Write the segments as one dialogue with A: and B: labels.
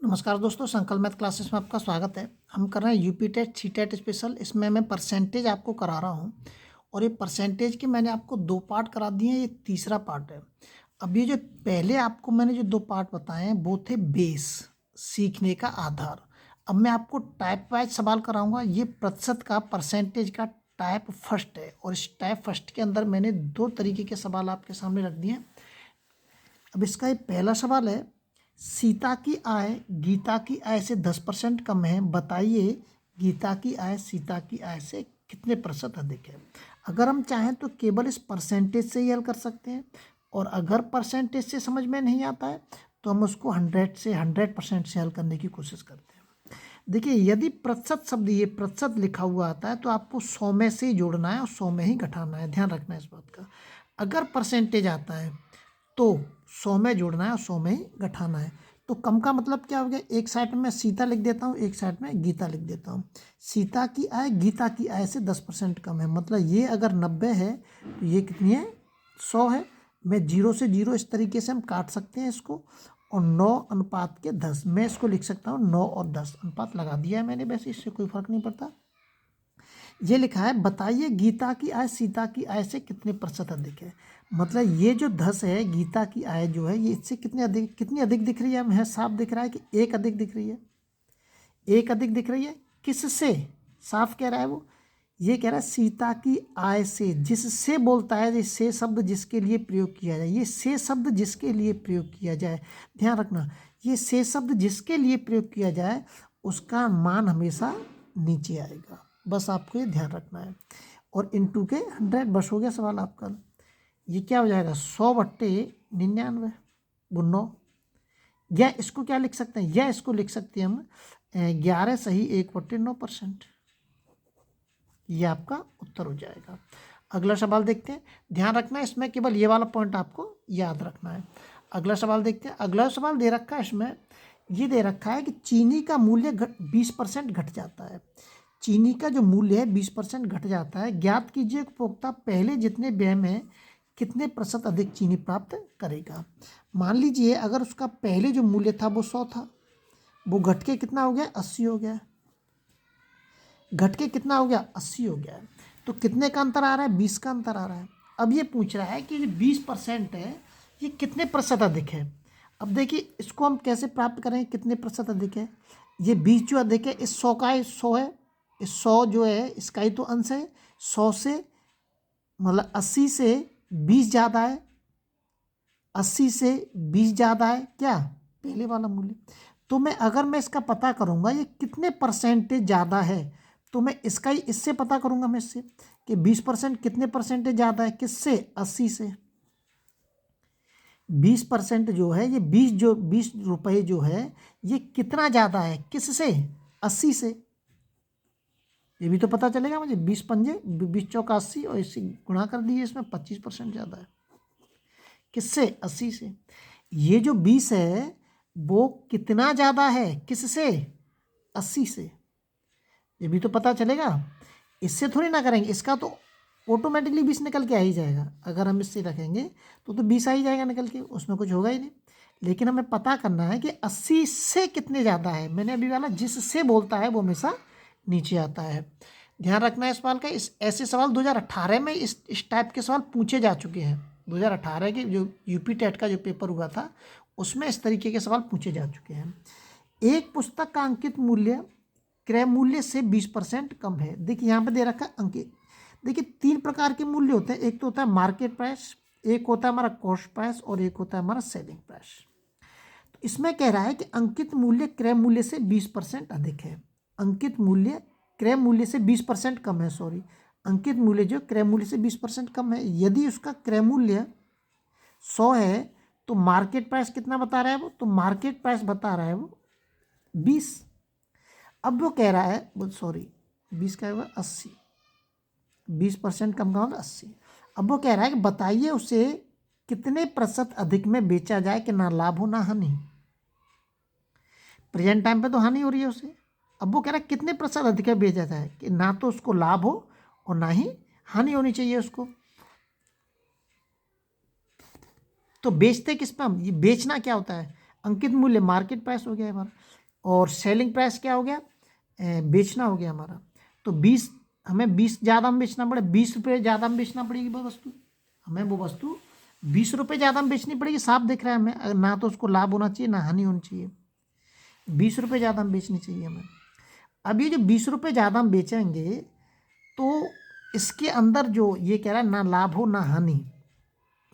A: नमस्कार दोस्तों, संकल्प मैथ क्लासेस में आपका स्वागत है। हम कर रहे हैं UP TET C TET special. इसमें मैं परसेंटेज आपको करा रहा हूँ और ये परसेंटेज के मैंने आपको 2 पार्ट करा दिए हैं, ये तीसरा पार्ट है। अब ये जो पहले आपको मैंने जो 2 पार्ट बताए हैं वो थे बेस, सीखने का आधार। अब मैं आपको टाइप वाइज सवाल कराऊंगा। ये प्रतिशत का परसेंटेज का टाइप फर्स्ट है और इस टाइप फर्स्ट के अंदर मैंने 2 तरीके के सवाल आपके सामने रख दिए हैं। अब इसका ये पहला सवाल है, सीता की आय गीता की आय से 10% कम है, बताइए गीता की आय सीता की आय से कितने प्रतिशत अधिक है। अगर हम चाहें तो केवल इस परसेंटेज से ही हल कर सकते हैं, और अगर परसेंटेज से समझ में नहीं आता है तो हम उसको 100% से हल करने की कोशिश करते हैं। देखिए, यदि प्रतिशत शब्द ये प्रतिशत लिखा हुआ आता है तो आपको 100 में से ही जोड़ना है और 100 में ही घटाना है, ध्यान रखना है इस बात का। अगर परसेंटेज आता है तो 100 में जोड़ना है और 100 में ही घटाना है। तो कम का मतलब क्या हो गया, एक साइड में सीता लिख देता हूँ, एक साइड में गीता लिख देता हूँ। सीता की आय गीता की आय से 10% कम है, मतलब ये अगर 90 है तो ये कितनी है, 100 है। मैं 0 से 0 इस तरीके से हम काट सकते हैं इसको, और 9:10 मैं इसको लिख सकता हूँ। 9 और 10 अनुपात लगा दिया है मैंने, वैसे इससे कोई फर्क नहीं पड़ता। ये लिखा है, बताइए गीता की आय सीता की आय से कितने प्रतिशत अधिक है। मतलब ये जो 10 है, गीता की आय जो है ये इससे कितनी अधिक दिख रही है। हमें साफ दिख रहा है कि एक अधिक दिख रही है, एक अधिक दिख रही है। किससे साफ कह रहा है वो, ये कह रहा है सीता की आय से। जिससे बोलता है, ये से शब्द जिसके लिए प्रयोग किया जाए, ये से शब्द जिसके लिए प्रयोग किया जाए, ध्यान रखना, ये से शब्द जिसके लिए प्रयोग किया जाए उसका मान हमेशा नीचे आएगा, बस आपको ये ध्यान रखना है। और इंटू के 100, बस हो गया सवाल आपका। ये क्या हो जाएगा, 100/99 वो 9। या इसको क्या लिख सकते हैं, या इसको लिख सकते हैं हम 11 सही 1/9%। ये आपका उत्तर हो जाएगा। अगला सवाल देखते हैं, ध्यान रखना है इसमें केवल ये वाला पॉइंट आपको याद रखना है। अगला सवाल देखते हैं। अगला सवाल दे रखा है इसमें, ये दे रखा है कि चीनी का मूल्य 20% घट जाता है। चीनी का जो मूल्य है 20% घट जाता है। ज्ञात कीजिए उपभोक्ता पहले जितने व्यय में कितने प्रतिशत अधिक चीनी प्राप्त करेगा। मान लीजिए अगर उसका पहले जो मूल्य था वो 100 था, वो घट के कितना हो गया, 80 हो गया। घट के कितना हो गया, 80 हो गया। तो कितने का अंतर आ रहा है, 20 का अंतर आ रहा है। अब ये पूछ रहा है कि 20% है, ये कितने प्रतिशत अधिक है। अब देखिए इसको हम कैसे प्राप्त करेंगे, कितने प्रतिशत अधिक है। ये 20 जो अधिक है, इस 100 का 100 है, इस 100 जो है इसका ही तो अंश है। 100 से मतलब 80 से 20 ज़्यादा है, 80 से 20 ज़्यादा है क्या, पहले वाला मूल्य। तो मैं इसका पता करूंगा ये कितने परसेंटेज ज़्यादा है, तो मैं इसका ही इससे पता करूंगा मैं इससे कि 20% कितने परसेंटेज ज़्यादा है, किससे, 80 से। 20% जो है ये 20 रुपये जो है ये कितना ज़्यादा है, किससे, 80 से। ये भी तो पता चलेगा मुझे, 20×5 20 चौका 80 और इससे गुणा कर दिए, इसमें 25% ज़्यादा है। किससे, 80 से। ये जो 20 है वो कितना ज़्यादा है, किससे, 80 से। ये भी तो पता चलेगा, इससे थोड़ी ना करेंगे, इसका तो ऑटोमेटिकली 20 निकल के आ ही जाएगा। अगर हम इससे रखेंगे तो 20 आ ही जाएगा निकल के, उसमें कुछ होगा ही नहीं। लेकिन हमें पता करना है कि 80 से कितने ज़्यादा है। मैंने अभी वाला जिससे बोलता है वो हमेशा नीचे आता है, ध्यान रखना है इस सवाल का। ऐसे सवाल 2018 में इस टाइप के सवाल पूछे जा चुके हैं। 2018 के जो यूपी टेट का जो पेपर हुआ था उसमें इस तरीके के सवाल पूछे जा चुके हैं। एक पुस्तक का अंकित मूल्य क्रय मूल्य से 20% कम है। देखिए यहाँ पे दे रखा है अंकित। देखिए 3 प्रकार के मूल्य होते हैं, एक तो होता है मार्केट प्राइस, एक होता है हमारा कॉस्ट प्राइस और एक होता है हमारा सेलिंग प्राइस। तो इसमें कह रहा है कि अंकित मूल्य क्रय मूल्य से 20% अधिक है। अंकित मूल्य क्रय मूल्य से 20% कम है, सॉरी, अंकित मूल्य जो क्रय मूल्य से 20% कम है। यदि उसका क्रय मूल्य 100 है तो मार्केट प्राइस कितना बता रहा है वो, तो मार्केट प्राइस बता रहा है वो 20। अब वो कह रहा है, सॉरी 20 का होगा 80, 20% कम का होगा 80। अब वो कह रहा है कि बताइए उसे कितने प्रतिशत अधिक में बेचा जाए कि ना लाभ हो ना हानि। प्रेजेंट टाइम पे तो हानि हो रही है उसे। अब वो कह रहा है कितने प्रतिशत अधिक में बेचा जाए कि ना तो उसको लाभ हो और ना ही हानि होनी चाहिए उसको। तो बेचते किस पे हम, ये बेचना क्या होता है, अंकित मूल्य मार्केट प्राइस हो गया हमारा, और सेलिंग प्राइस क्या हो गया, बेचना हो गया हमारा। तो 20, हमें 20 ज़्यादा में बेचना पड़े, 20 रुपये ज़्यादा में बेचना पड़ेगी वो वस्तु, हमें वो वस्तु 20 रुपये ज़्यादा में बेचनी पड़ेगी। साफ दिख रहा है हमें, ना तो उसको लाभ होना चाहिए ना हानि होनी चाहिए, 20 रुपये ज़्यादा में बेचनी चाहिए हमें। अब ये जो 20 रुपये ज़्यादा में बेचेंगे तो इसके अंदर जो ये कह रहा है ना लाभ हो ना हानि,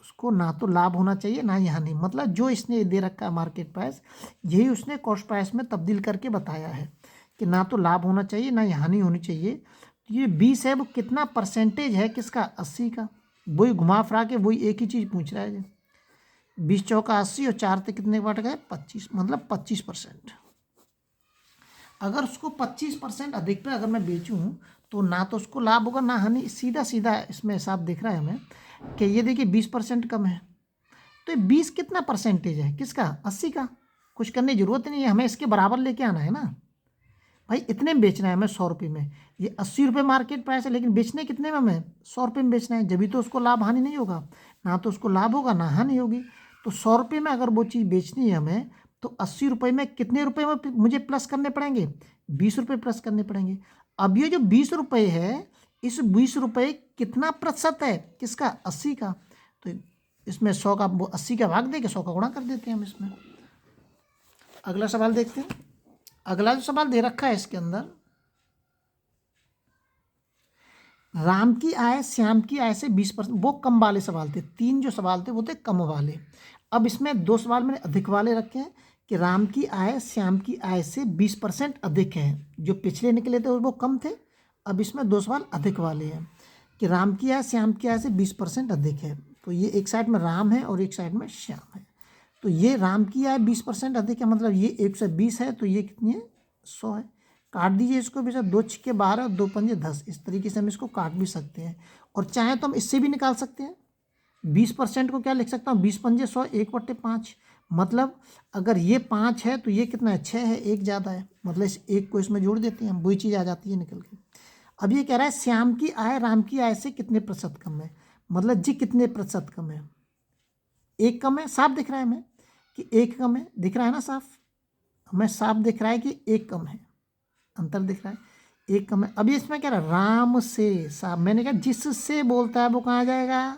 A: उसको ना तो लाभ होना चाहिए ना ही हानि, मतलब जो इसने दे रखा है मार्केट प्राइस, यही उसने कॉस्ट प्राइस में तब्दील करके बताया है कि ना तो लाभ होना चाहिए ना ही हानि होनी चाहिए। तो ये 20 है, वो कितना परसेंटेज है किसका, 80 का। वही घुमा फिरा के वही एक ही चीज़ पूछ रहा है। 20 चौका 80 और 4 से कितने बढ़ गए, 25, मतलब 25%। अगर उसको 25% अधिक पे अगर मैं बेचूं तो ना तो उसको लाभ होगा ना हानि, सीधा सीधा इसमें हिसाब दिख रहा है हमें कि ये देखिए 20% कम है। तो ये 20 कितना परसेंटेज है किसका, 80 का। कुछ करने की जरूरत नहीं है, हमें इसके बराबर लेके आना है ना भाई। इतने में बेचना है हमें 100 रुपये में, ये 80 रुपये मार्केट प्राइस है, लेकिन बेचने कितने में हमें, 100 रुपये में बेचना है। जब तो उसको लाभ हानि नहीं होगा, ना तो उसको लाभ होगा ना हानि होगी। तो 100 रुपये में अगर वो चीज़ बेचनी है हमें, तो 80 रुपये में कितने रुपये में मुझे प्लस करने पड़ेंगे, 20 रुपये प्लस करने पड़ेंगे। अब ये जो 20 रुपये है, इस 20 रुपये कितना प्रतिशत है किसका, 80 का। तो इसमें 100 का 80 का भाग देके 100 का गुणा कर देते हैं हम इसमें। अगला सवाल देखते हैं। अगला जो सवाल दे रखा है इसके अंदर, राम की आय श्याम की आय से 20%, वो कम वाले सवाल थे। 3 जो सवाल थे वो थे कम वाले। अब इसमें 2 सवाल मैंने अधिक वाले रखे हैं कि राम की आय श्याम की आय से 20% अधिक है। जो पिछले निकले थे वो कम थे, अब इसमें 2 सवाल अधिक वाले हैं कि राम की आय श्याम की आय से 20% अधिक है। तो ये एक साइड में राम है और एक साइड में श्याम है। तो ये राम की आय 20% अधिक है, मतलब ये 120 है, तो ये कितनी है, 100 है। काट दीजिए इसको भी सर, 2 छक्के 12 और 2 पंजे 10, इस तरीके से हम इसको काट भी सकते हैं। और चाहे तो हम इससे भी निकाल सकते हैं। 20% को क्या लिख सकता हूँ, 20 पंजे 100, 1/5, मतलब अगर ये 5 है तो ये कितना है, 6 है, 1 ज़्यादा है, मतलब इस 1 को इसमें जोड़ देते हैं हम, वही चीज़ आ जाती है निकल के। अब ये कह रहा है श्याम की आय राम की आय से कितने प्रतिशत कम है, मतलब जी कितने प्रतिशत कम है। 1 कम है, साफ दिख रहा है हमें कि 1 कम है, दिख रहा है ना साफ, हमें साफ दिख रहा है कि 1 कम है, अंतर दिख रहा है, 1 कम है। अभी इसमें क्या रहा, राम से, साफ मैंने कहा जिससे बोलता है वो कहाँ आ जाएगा,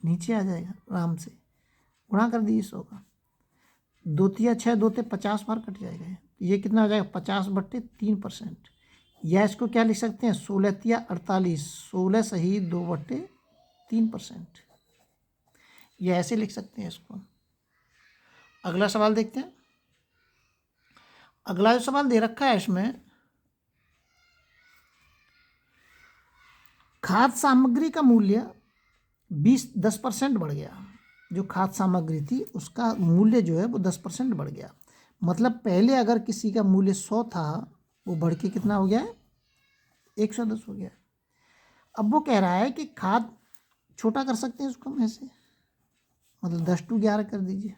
A: नीचे आ जाएगा, राम से गुणा कर दीजिए 100 का, 2 तिया 6, 2 ते 50 बार कट जाएगा। ये कितना हो जाएगा, 50/3%। या इसको क्या लिख सकते हैं, 16 तिया 48, 16 सही 2/3%, ये ऐसे लिख सकते हैं इसको। अगला सवाल देखते हैं। अगला जो सवाल दे रखा है इसमें, खाद्य सामग्री का मूल्य 10% बढ़ गया। जो खाद्य सामग्री थी उसका मूल्य जो है वो 10% बढ़ गया। मतलब पहले अगर किसी का मूल्य 100 था, वो बढ़ के कितना हो गया है, 110 हो गया। अब वो कह रहा है कि खाद, छोटा कर सकते हैं उसको हम ऐसे, मतलब 10/11 कर दीजिए।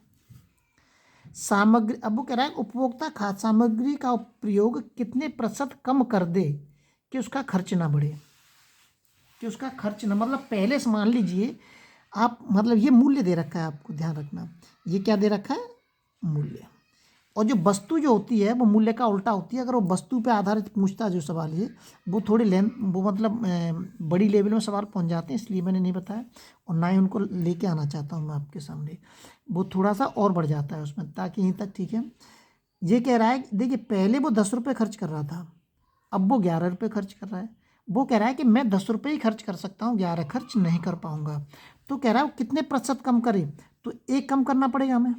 A: सामग्री, अब वो कह रहा है उपभोक्ता खाद्य सामग्री का प्रयोग कितने प्रतिशत कम कर दे कि उसका खर्च ना बढ़े, कि उसका खर्च ना, मतलब पहले से मान लीजिए आप, मतलब ये मूल्य दे रखा है, आपको ध्यान रखना, ये क्या दे रखा है, मूल्य। और जो वस्तु जो होती है वो मूल्य का उल्टा होती है। अगर वो वस्तु पे आधारित पूछता है जो सवाल ये, वो थोड़ी वो मतलब बड़ी लेवल में सवाल पहुंच जाते हैं, इसलिए मैंने नहीं बताया और ना ही उनको लेके आना चाहता हूँ मैं आपके सामने। वो थोड़ा सा और बढ़ जाता है उसमें, ताकि यहीं तक ठीक है। ये कह रहा है, देखिए पहले वो 10 रुपये खर्च कर रहा था, अब वो 11 रुपये खर्च कर रहा है। वो कह रहा है कि मैं 10 रुपये ही खर्च कर सकता हूँ, 11 खर्च नहीं कर पाऊँगा। तो कह रहा है वो कितने प्रतिशत कम करे, तो 1 कम करना पड़ेगा हमें।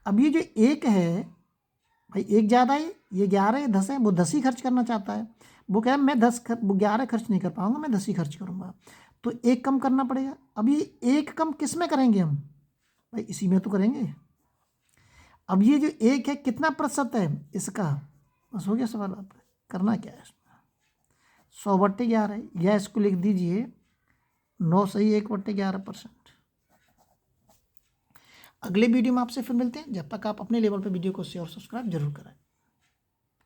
A: अब ये जो 1 है भाई, 1 ज़्यादा है, ये 11 है, 10 है, वो 10 ही खर्च करना चाहता है। वो कह रहा है मैं 11 खर्च नहीं कर पाऊँगा, मैं 10 ही खर्च करूँगा। तो 1 कम करना पड़ेगा। अब ये 1 कम किस में करेंगे हम, भाई इसी में तो करेंगे। अब ये जो 1 है कितना प्रतिशत है इसका, बस हो गया सवाल। आप करना क्या है इसमें, 100/11 है, या इसको लिख दीजिए 9 सही 1/11%। अगले वीडियो में आपसे फिर मिलते हैं, जब तक आप अपने लेवल पे वीडियो को शेयर और सब्सक्राइब जरूर करें।